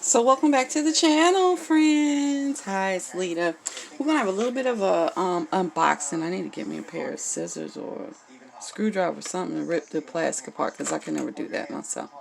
So welcome back to the channel, friends. Hi, it's Lita. We're gonna have a little bit of a unboxing. I need to get me a pair of scissors or a screwdriver or something to rip the plastic apart because I can never do that myself.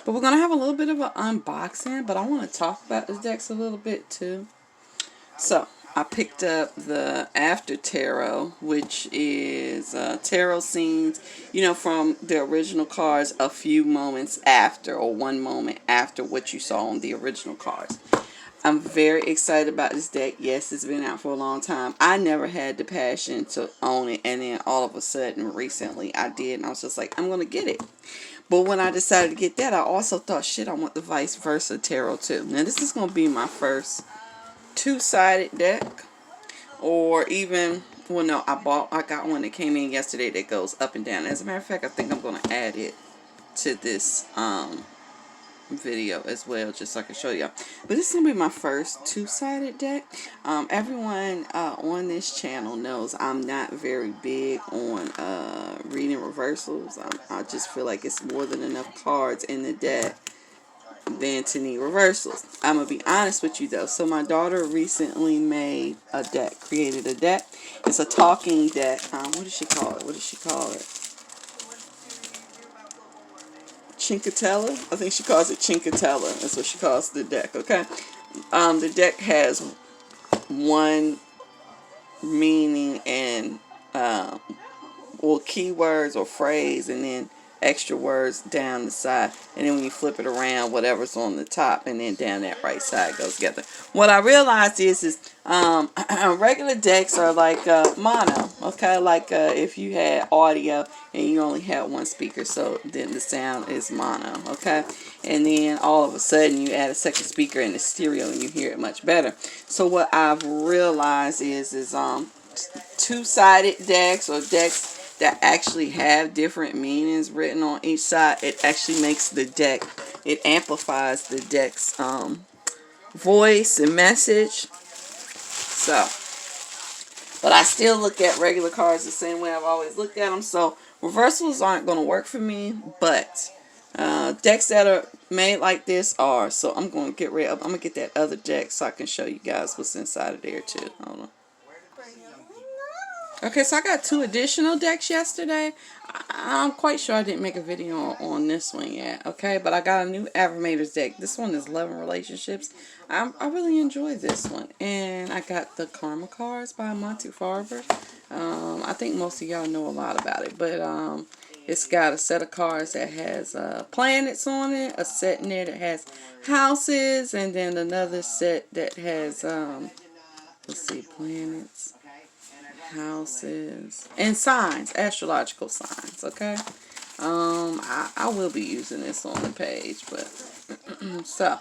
But we're gonna have a little bit of an unboxing. But I want to talk about the decks a little bit too. So I picked up the After Tarot, which is tarot scenes, from the original cards a few moments after, or one moment after what you saw on the original cards. I'm very excited about this deck. Yes, it's been out for a long time. I never had the passion to own it, and then all of a sudden, recently, I did, and I was just like, I'm going to get it. But when I decided to get that, I also thought, shit, I want the Vice Versa Tarot too. Now, this is going to be my first two-sided deck, or even, well, no, I got one that came in yesterday that goes up and down. As a matter of fact, I think I'm going to add it to this video as well, just so I can show y'all. But this is going to be my first two-sided deck. Everyone on this channel knows I'm not very big on reading reversals. I just feel like it's more than enough cards in the deck than to need reversals. I'm gonna be honest with you though. So my daughter recently made a deck, created a deck. It's a talking deck. What does she call it? Chinkatella? I think she calls it Chinkatella. That's what she calls the deck, okay? The deck has one meaning and or keywords or phrase, and then extra words down the side, and then when you flip it around, whatever's on the top and then down that right side goes together. What I realized is regular decks are like mono, okay, like if you had audio and you only had one speaker, so then the sound is mono, okay, and then all of a sudden you add a second speaker in the stereo and you hear it much better. So what I've realized is two-sided decks, or decks that actually have different meanings written on each side, it actually makes the deck, it amplifies the deck's voice and message. So, but I still look at regular cards the same way I've always looked at them. So reversals aren't going to work for me, but decks that are made like this are. So I'm going to get rid of, I'm going to get that other deck so I can show you guys what's inside of there too. Hold on. Okay, so I got two additional decks yesterday. I'm quite sure I didn't make a video on this one yet, okay? But I got a new Affirmators deck. This one is Love and Relationships. I really enjoy this one. And I got the Karma cards by Monty Farber. I think most of y'all know a lot about it. But it's got a set of cards that has planets on it, a set in there that has houses, and then another set that has, let's see, planets, houses, and signs, astrological signs, okay? I will be using this on the page, but so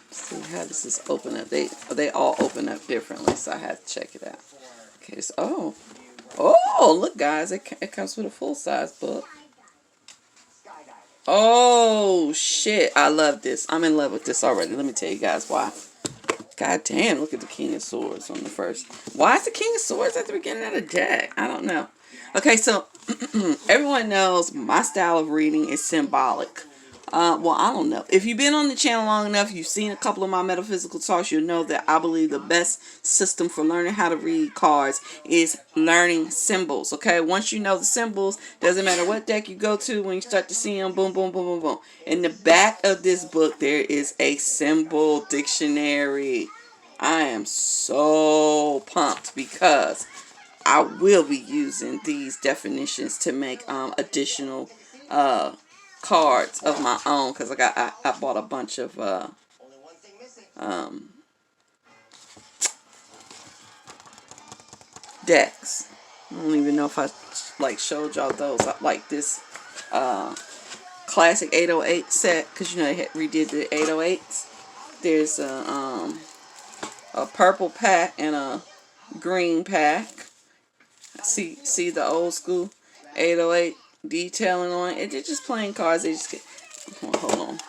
see how does this open up. They all open up differently, so I have to check it out. Okay, so oh look guys, it comes with a full-size book. Oh shit, I love this. I'm in love with this already. Let me tell you guys why. God damn, look at the King of Swords on the first. Why is the King of Swords at the beginning of the deck? I don't know. Okay, so everyone knows my style of reading is symbolic. Well, I don't know. If you've been on the channel long enough, you've seen a couple of my metaphysical talks, you'll know that I believe the best system for learning how to read cards is learning symbols, okay? Once you know the symbols, doesn't matter what deck you go to, when you start to see them, boom, boom, boom, boom, boom. In the back of this book, there is a symbol dictionary. I am so pumped because I will be using these definitions to make additional cards of my own, because I bought a bunch of decks. I don't even know if I showed y'all those. I like this classic 808 set, because they had redid the 808s. There's a purple pack and a green pack. See the old school 808 detailing on it. They're just plain cards. They just get. Hold on.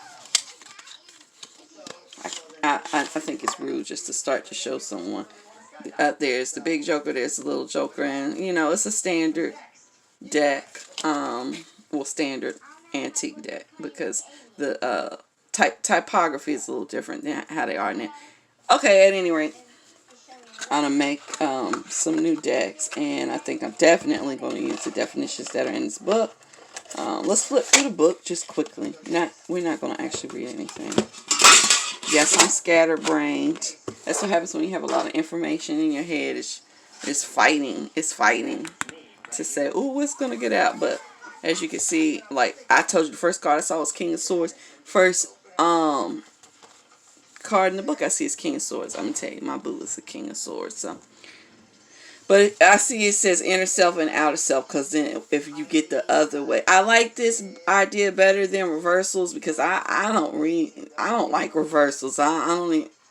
I think it's rude just to start to show someone. There's the big joker. There's the little joker, and it's a standard deck. Well, standard antique deck, because the typography is a little different than how they are now. Okay, at any rate, I'm gonna make some new decks, and I think I'm definitely going to use the definitions that are in this book. Let's flip through the book just quickly. We're not going to actually read anything. Yes, I'm scatterbrained. That's what happens when you have a lot of information in your head. It's fighting. It's fighting to say, "Ooh, what's gonna get out?" But as you can see, like I told you, the first card I saw was King of Swords. First card in the book I see is King of Swords. I'm gonna tell you, my boo is the King of Swords. So, but I see it says inner self and outer self, because then if you get the other way, I like this idea better than reversals, because I don't like reversals. I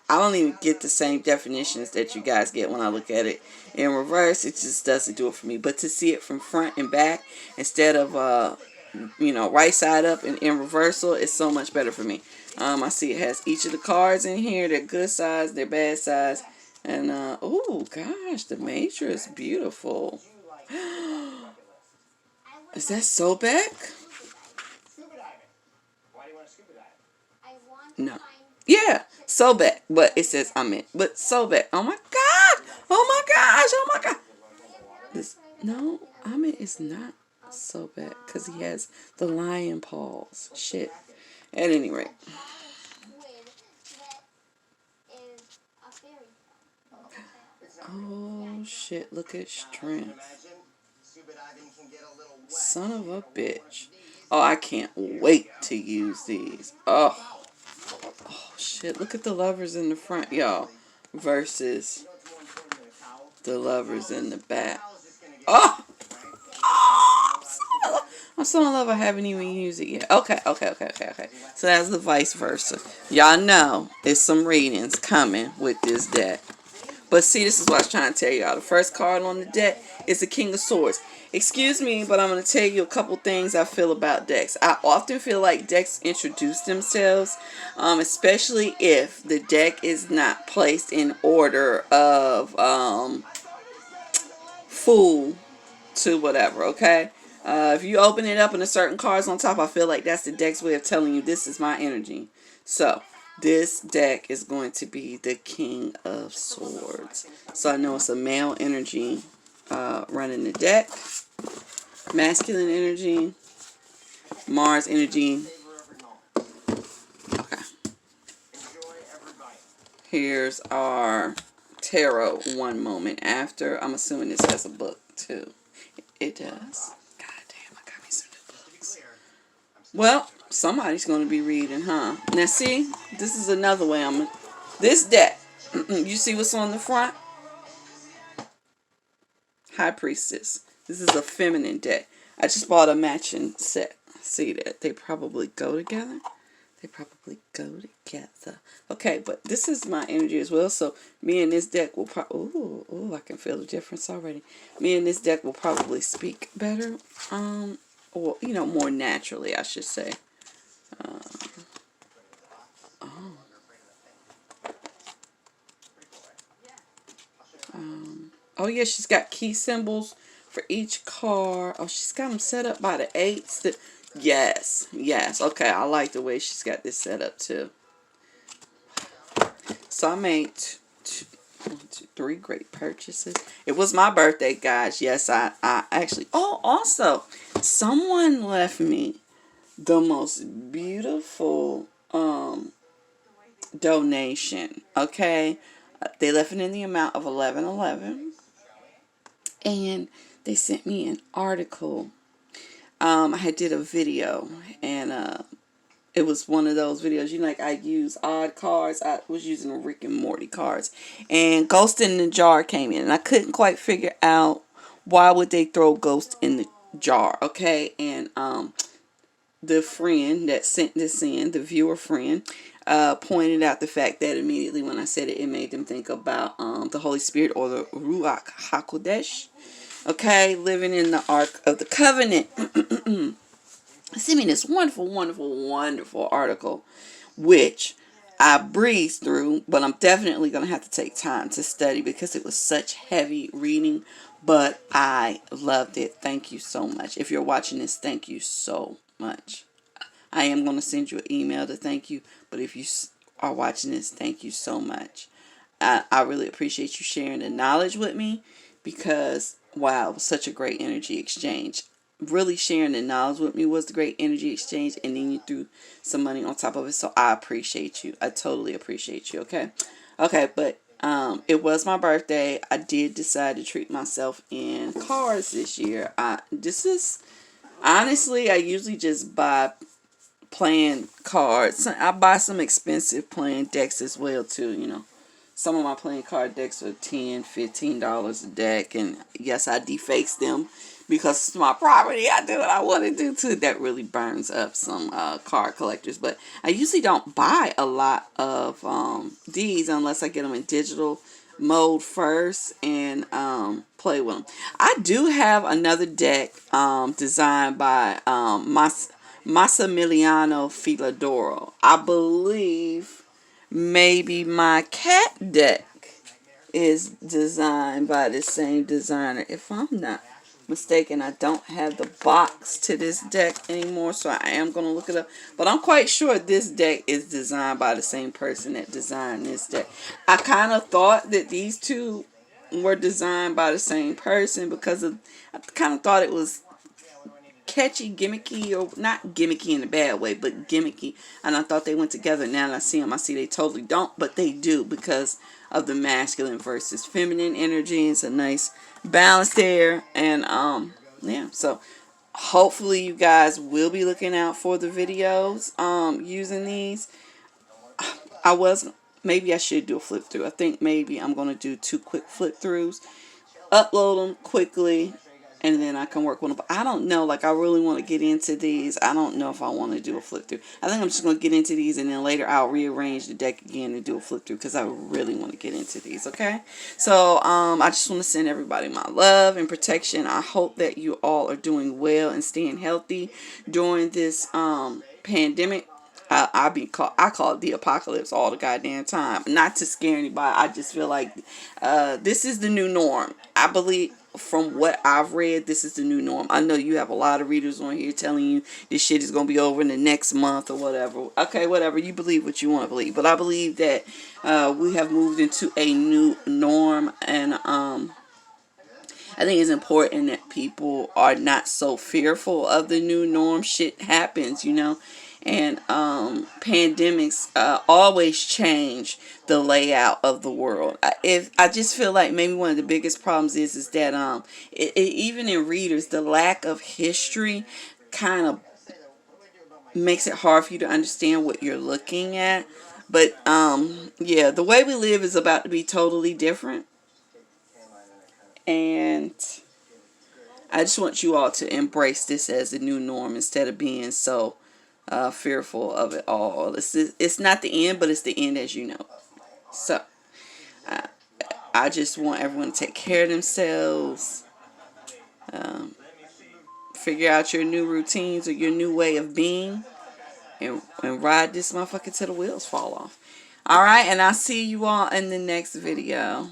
don't even get the same definitions that you guys get when I look at it in reverse. It just doesn't do it for me. But to see it from front and back instead of right side up and in reversal is so much better for me. I see it has each of the cards in here. They're good size, they're bad size. And, oh gosh, the Major is beautiful. Is that Sobek? No. Yeah, Sobek. But it says Amit. But Sobek. Oh my god! Oh my gosh! Oh my god! No, Amit is not Sobek, because he has the lion paws. Shit. At any rate. Oh shit, look at strength. Son of a bitch. Oh, I can't wait to use these. Oh shit, look at the lovers in the front, y'all, versus the lovers in the back. Oh! I'm so in love I haven't even used it yet. Okay. So that's the vice versa. Y'all know there's some readings coming with this deck. But see, this is what I was trying to tell y'all. The first card on the deck is the King of Swords. Excuse me, but I'm going to tell you a couple things I feel about decks. I often feel like decks introduce themselves, especially if the deck is not placed in order of full to whatever, okay? If you open it up and a certain card's on top, I feel like that's the deck's way of telling you this is my energy. So, this deck is going to be the King of Swords. So I know it's a male energy running the deck. Masculine energy. Mars energy. Okay. Here's our tarot one moment after. I'm assuming this has a book too. It does. God damn, I got me some new books. Well, somebody's going to be reading, huh? Now see, this is another way this deck, you see what's on the front? High Priestess. This is a feminine deck. I just bought a matching set. See that? They probably go together. Okay, but this is my energy as well. So me and this deck will probably... Ooh, I can feel the difference already. Me and this deck will probably speak better. Or, more naturally, I should say. Oh, yeah, she's got key symbols for each card. Oh, she's got them set up by the eights. Yes. Okay, I like the way she's got this set up, too. So I made 3 great purchases. It was my birthday, guys. Yes, I actually... Oh, also, someone left me the most beautiful donation. Okay? They left it in the amount of $11.11. And they sent me an article. I had did a video, and it was one of those videos, like I use odd cards. I was using Rick and Morty cards. And Ghost in the Jar came in, and I couldn't quite figure out why would they throw Ghost in the jar, okay? And the friend that sent this in, the viewer friend, pointed out the fact that immediately when I said it, it made them think about the Holy Spirit, or the Ruach HaKodesh. Okay, living in the Ark of the Covenant. Sent me this wonderful article, which I breezed through, but I'm definitely going to have to take time to study because it was such heavy reading, but I loved it. Thank you so much. If you're watching this, thank you so much. I am going to send you an email to thank you. But if you are watching this, thank you so much. I really appreciate you sharing the knowledge with me, because, wow, it was such a great energy exchange. Really sharing the knowledge with me was the great energy exchange, and then you threw some money on top of it. So I appreciate you. I totally appreciate you. Okay, but it was my birthday. I did decide to treat myself in cards this year. This is honestly, I usually just buy playing cards. I buy some expensive playing decks as well too, you know. Some of my playing card decks are $10, $15 a deck, and yes, I deface them because it's my property. I do what I want to do too. That really burns up some card collectors, but I usually don't buy a lot of these unless I get them in digital mode first and play with them. I do have another deck designed by Massimiliano Filadoro. I believe maybe my cat deck is designed by the same designer. If I'm not mistaken, I don't have the box to this deck anymore, so I am going to look it up. But I'm quite sure this deck is designed by the same person that designed this deck. I kind of thought that these two were designed by the same person because I kind of thought it was catchy, gimmicky, or not gimmicky in a bad way, but gimmicky, and I thought they went together. Now that I see them, I see they totally don't, but they do, because of the masculine versus feminine energy. It's a nice balance there, and yeah, so hopefully you guys will be looking out for the videos using these. Maybe I should do a flip through. I think maybe I'm going to do 2 quick flip throughs, upload them quickly, and then I can work with them. But I don't know, like, I really want to get into these. I don't know if I want to do a flip through. I think I'm just going to get into these, and then later I'll rearrange the deck again and do a flip through, because I really want to get into these, okay? So, I just want to send everybody my love and protection. I hope that you all are doing well and staying healthy during this pandemic. I call it the apocalypse all the goddamn time. Not to scare anybody. I just feel like this is the new norm. I believe, from what I've read, this is the new norm. I know you have a lot of readers on here telling you this shit is going to be over in the next month or whatever. Okay, whatever. You believe what you want to believe. But I believe that we have moved into a new norm, and I think it's important that people are not so fearful of the new norm. Shit happens, you know. And pandemics always change the layout of the world. I just feel like maybe one of the biggest problems is that even in readers, the lack of history kind of makes it hard for you to understand what you're looking at. But yeah, the way we live is about to be totally different, and I just want you all to embrace this as a new norm instead of being so fearful of it all. It's not the end, but it's the end as you know. So I just want everyone to take care of themselves, figure out your new routines or your new way of being, and ride this motherfucker till the wheels fall off. Alright, and I'll see you all in the next video.